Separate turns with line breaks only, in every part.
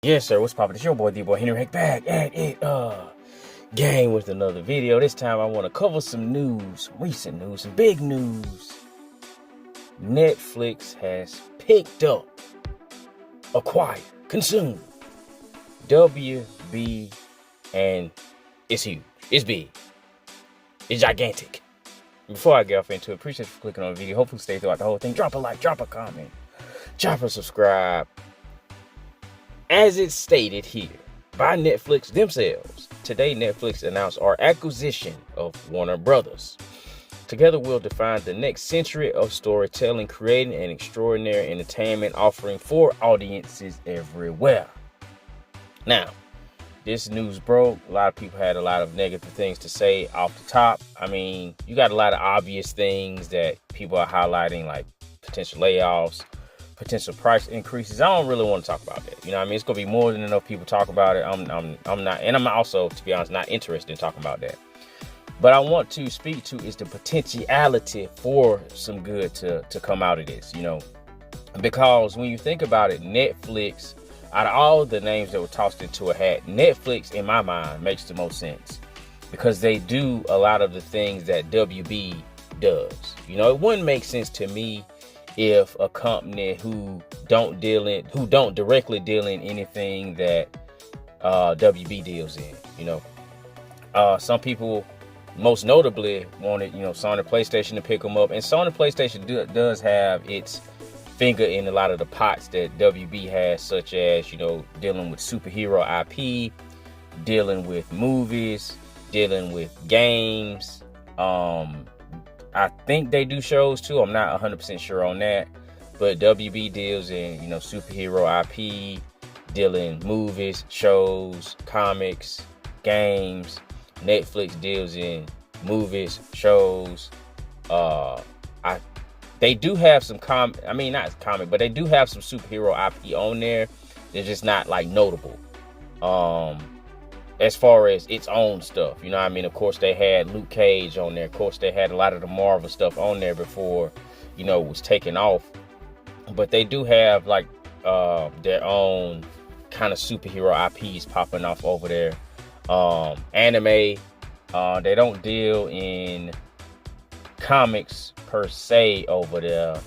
Yes, sir. What's poppin'? It's your boy, D-Boy Henry Heck, back at it gang with another video. This time I want to cover some news, recent news, some big news. Netflix has picked up, acquired, consumed WB, and it's huge. It's big. It's gigantic. Before I get off into it, appreciate you for clicking on the video. Hopefully stay throughout the whole thing. Drop a like, drop a comment, drop a subscribe. As it's stated here by Netflix themselves, today Netflix announced our acquisition of Warner Brothers. Together we'll define the next century of storytelling, creating an extraordinary entertainment offering for audiences everywhere. Now, this news broke. A lot of people had a lot of negative things to say off the top. I mean, you got a lot of obvious things that people are highlighting, like potential layoffs, potential price increases. I don't really want to talk about that. You know what I mean? It's going to be more than enough people talk about it. I'm not, and I'm also, to be honest, not interested in talking about that. But I want to speak to is the potentiality for some good to come out of this, you know, because when you think about it, Netflix, out of all the names that were tossed into a hat, Netflix, in my mind, makes the most sense because they do a lot of the things that WB does. You know, it wouldn't make sense to me if a company who don't directly deal in anything that WB deals in, you know, some people most notably wanted, you know, Sony PlayStation to pick them up, and Sony PlayStation does have its finger in a lot of the pots that WB has, such as, you know, dealing with superhero IP, dealing with movies, dealing with games. I think they do shows too. I'm not 100% sure on that, but WB deals in, you know, superhero IP, dealing movies, shows, comics, games. Netflix deals in movies, shows. They do have some not comic, but they do have some superhero IP on there. They're just not like notable. As far as its own stuff, you know what I mean? Of course, they had Luke Cage on there. Of course, they had a lot of the Marvel stuff on there before, you know, it was taken off. But they do have, like, their own kind of superhero IPs popping off over there. Anime, they don't deal in comics per se over there.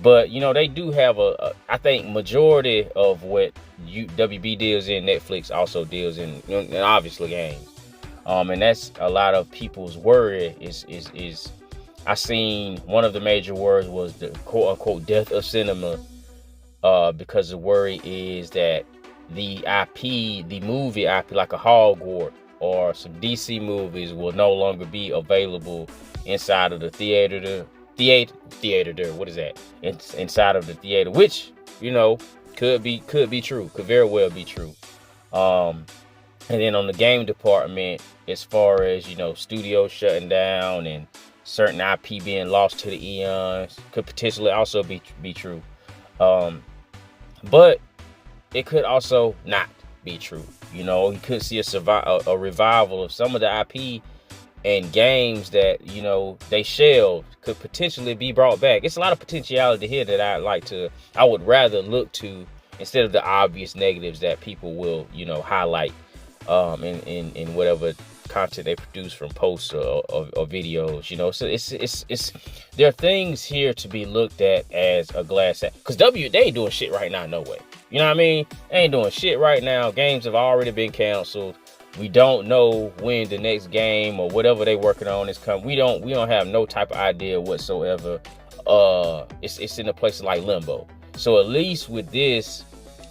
But, you know, they do have I think majority of what WB deals in, Netflix also deals in, and obviously games. And that's a lot of people's worry is I seen one of the major words was the quote unquote death of cinema, because the worry is that the IP, the movie IP, like a Hogwarts or some DC movies, will no longer be available inside of the theater. What is that? It's inside of the theater, which, you know, could be true, could very well be true. And then on the game department, as far as, you know, studios shutting down and certain IP being lost to the eons, could potentially also be true. But it could also not be true. You know, you could see a revival of some of the IP and games that, you know, they shelved could potentially be brought back. It's a lot of potentiality here that I would rather look to instead of the obvious negatives that people will, you know, highlight in whatever content they produce from posts or videos, you know. So it's there are things here to be looked at as a glass half, because they ain't doing shit right now, no way. You know what I mean? They ain't doing shit right now. Games have already been canceled. We don't know when the next game or whatever they working on is coming. We don't have no type of idea whatsoever. It's in a place like limbo. So at least with this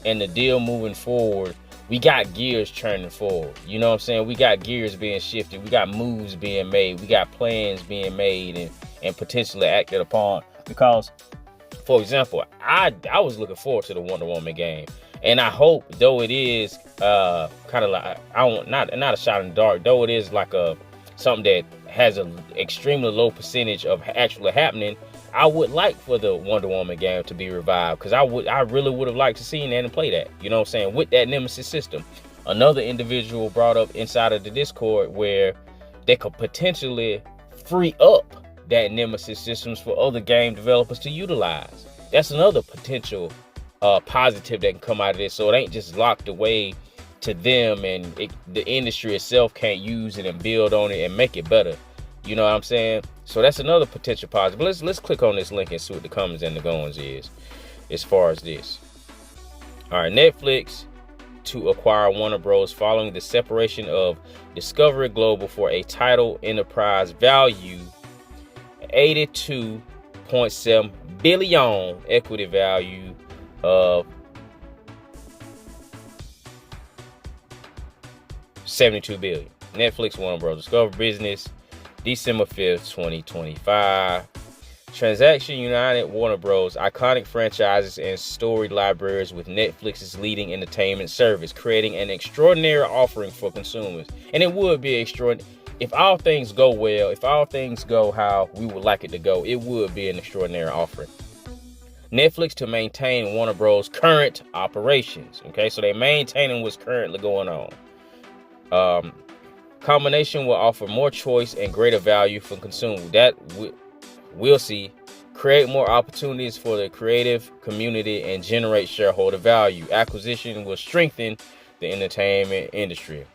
and the deal moving forward, we got gears turning forward. You know what I'm saying? We got gears being shifted. We got moves being made. We got plans being made and potentially acted upon. Because, for example, I was looking forward to the Wonder Woman game. And I hope, though it is kind of like, not a shot in the dark, though it is like something that has an extremely low percentage of actually happening, I would like for the Wonder Woman game to be revived, because I really would have liked to see that and play that, you know what I'm saying, with that Nemesis system. Another individual brought up inside of the Discord where they could potentially free up that Nemesis systems for other game developers to utilize. That's another potential positive that can come out of this. So it ain't just locked away to them, and the industry itself can't use it and build on it and make it better. You know what I'm saying? So that's another potential positive. Let's click on this link and see what the comings and the goings is as far as this. All right, Netflix to acquire Warner Bros. Following the separation of Discovery Global for a total enterprise value $82.7 billion, equity value of $72 billion. Netflix Warner Bros. Discovery business, December 5th, 2025. Transaction united Warner Bros. Iconic franchises and storied libraries with Netflix's leading entertainment service, creating an extraordinary offering for consumers. And it would be extraordinary. If all things go well, if all things go how we would like it to go, it would be an extraordinary offering. Netflix to maintain Warner Bros. Current operations. Okay, so they're maintaining what's currently going on. Combination will offer more choice and greater value for consumers. That we'll see. Create more opportunities for the creative community and generate shareholder value. Acquisition will strengthen the entertainment industry.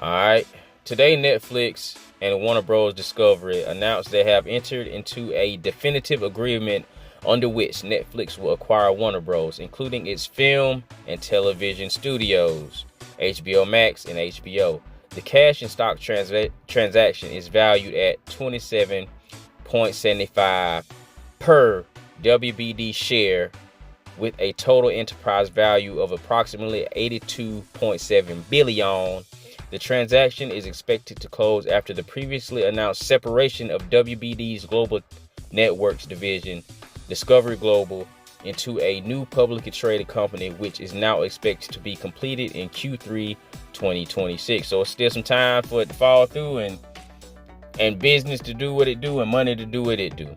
All right. Today, Netflix and Warner Bros. Discovery announced they have entered into a definitive agreement under which Netflix will acquire Warner Bros., including its film and television studios, HBO Max and HBO. The cash and stock transaction is valued at $27.75 per WBD share, with a total enterprise value of approximately $82.7 billion. The transaction is expected to close after the previously announced separation of WBD's Global Networks division, Discovery Global, into a new publicly traded company, which is now expected to be completed in Q3 2026. So it's still some time for it to fall through and business to do what it do and money to do what it do.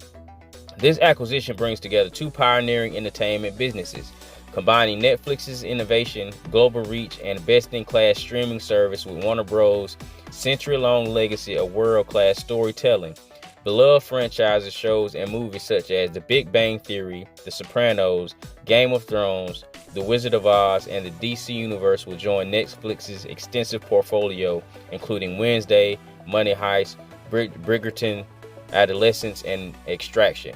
This acquisition brings together two pioneering entertainment businesses, combining Netflix's innovation, global reach, and best-in-class streaming service with Warner Bros.' century-long legacy of world-class storytelling. Beloved franchises, shows, and movies such as The Big Bang Theory, The Sopranos, Game of Thrones, The Wizard of Oz, and the DC Universe will join Netflix's extensive portfolio, including Wednesday, Money Heist, Bridgerton, Adolescence, and Extraction.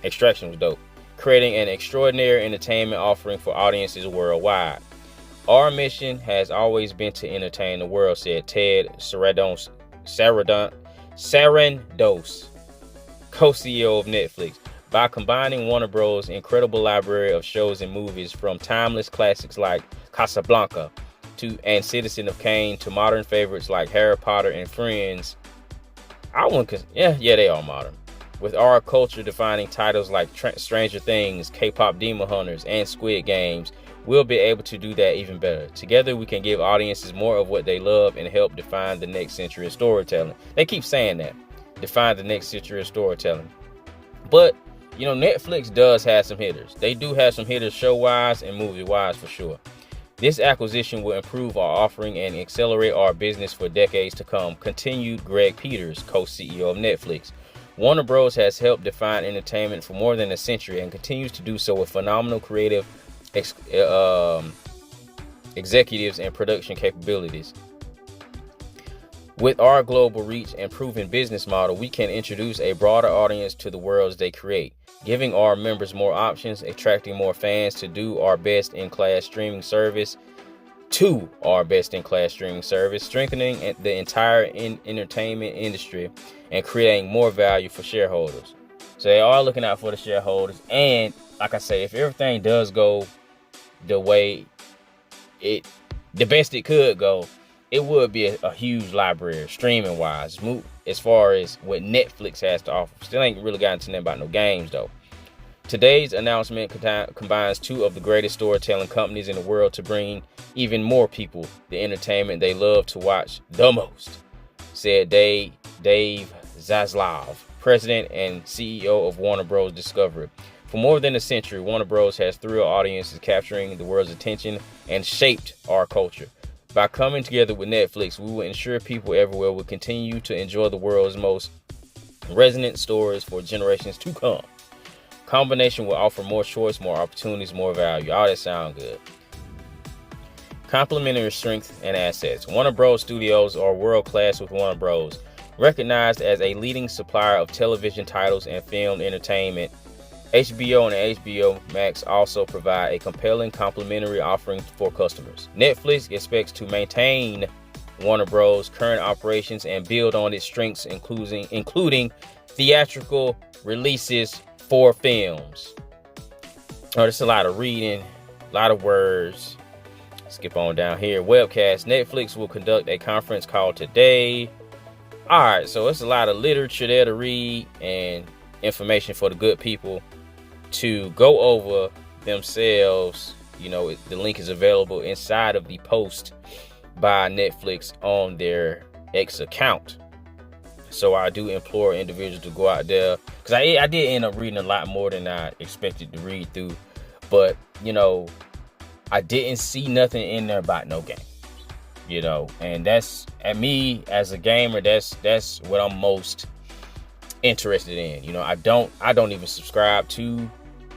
Extraction was dope. Creating an extraordinary entertainment offering for audiences worldwide. Our mission has always been to entertain the world, said Ted Sarandos, co-CEO of Netflix. By combining Warner Bros.' incredible library of shows and movies, from timeless classics like Casablanca and Citizen of Kane to modern favorites like Harry Potter and Friends. They are modern. With our culture-defining titles like Stranger Things, K-pop Demon Hunters, and Squid Games, we'll be able to do that even better. Together, we can give audiences more of what they love and help define the next century of storytelling. They keep saying that. Define the next century of storytelling. But, Netflix does have some hitters. They do have some hitters show-wise and movie-wise for sure. This acquisition will improve our offering and accelerate our business for decades to come, continued Greg Peters, co-CEO of Netflix. Warner Bros. Has helped define entertainment for more than a century and continues to do so with phenomenal creative executives and production capabilities. With our global reach and proven business model, we can introduce a broader audience to the worlds they create, giving our members more options, attracting more fans to do our best-in-class streaming service, strengthening the entire entertainment industry and creating more value for shareholders. So they are looking out for the shareholders. And like I say, if everything does go the way the best it could go, it would be a huge library streaming wise, as far as what Netflix has to offer. Still ain't really gotten to nothing about no games though. Today's announcement combines two of the greatest storytelling companies in the world to bring even more people the entertainment they love to watch the most, said Dave Zaslav, president and CEO of Warner Bros. Discovery. For more than a century, Warner Bros. Has thrilled audiences, capturing the world's attention and shaped our culture. By coming together with Netflix, we will ensure people everywhere will continue to enjoy the world's most resonant stories for generations to come. Combination will offer more choice, more opportunities, more value. All that sound good. Complementary strengths and assets. Warner Bros. Studios are world class with Warner Bros. Recognized as a leading supplier of television titles and film entertainment, HBO and HBO Max also provide a compelling complementary offering for customers. Netflix expects to maintain Warner Bros. Current operations and build on its strengths, including theatrical releases for films. Oh, there's a lot of reading, a lot of words. Skip on down here. Webcast. Netflix will conduct a conference call today. All right, so it's a lot of literature there to read and information for the good people to go over themselves. You know, the link is available inside of the post by Netflix on their X account. So I do implore individuals to go out there, because I did end up reading a lot more than I expected to read through. But, you know, I didn't see nothing in there about no game. You know, and that's, at me as a gamer, that's what I'm most interested in. You know, I don't even subscribe to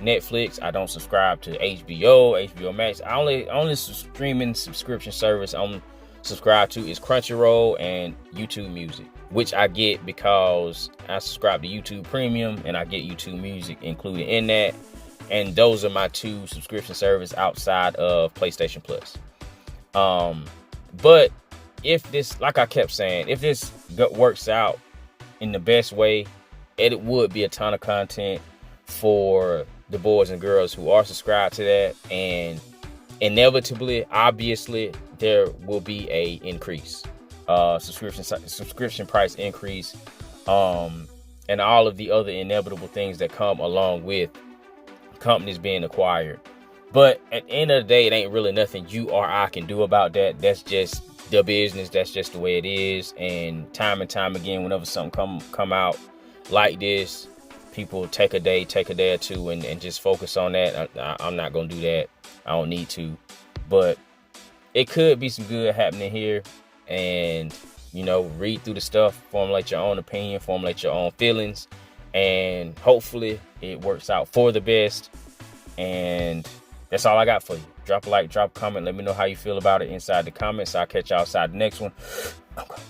Netflix. I don't subscribe to HBO Max. Only streaming subscription service I'm subscribed to is Crunchyroll and YouTube Music, which I get because I subscribe to YouTube Premium and I get YouTube Music included in that. And those are my two subscription services outside of PlayStation Plus. But if this, like I kept saying, if this works out in the best way, it would be a ton of content for the boys and girls who are subscribed to that. And inevitably, obviously, there will be a increase, subscription price increase, and all of the other inevitable things that come along with companies being acquired. But at the end of the day, it ain't really nothing you or I can do about that. That's just the business. That's just the way it is. And time again, whenever something come out like this, people take a day or two and just focus on that. I'm not going to do that. I don't need to. But it could be some good happening here. And, you know, read through the stuff, formulate your own opinion, formulate your own feelings. And hopefully it works out for the best. And that's all I got for you. Drop a like, drop a comment. Let me know how you feel about it inside the comments. I'll catch y'all outside the next one. Okay.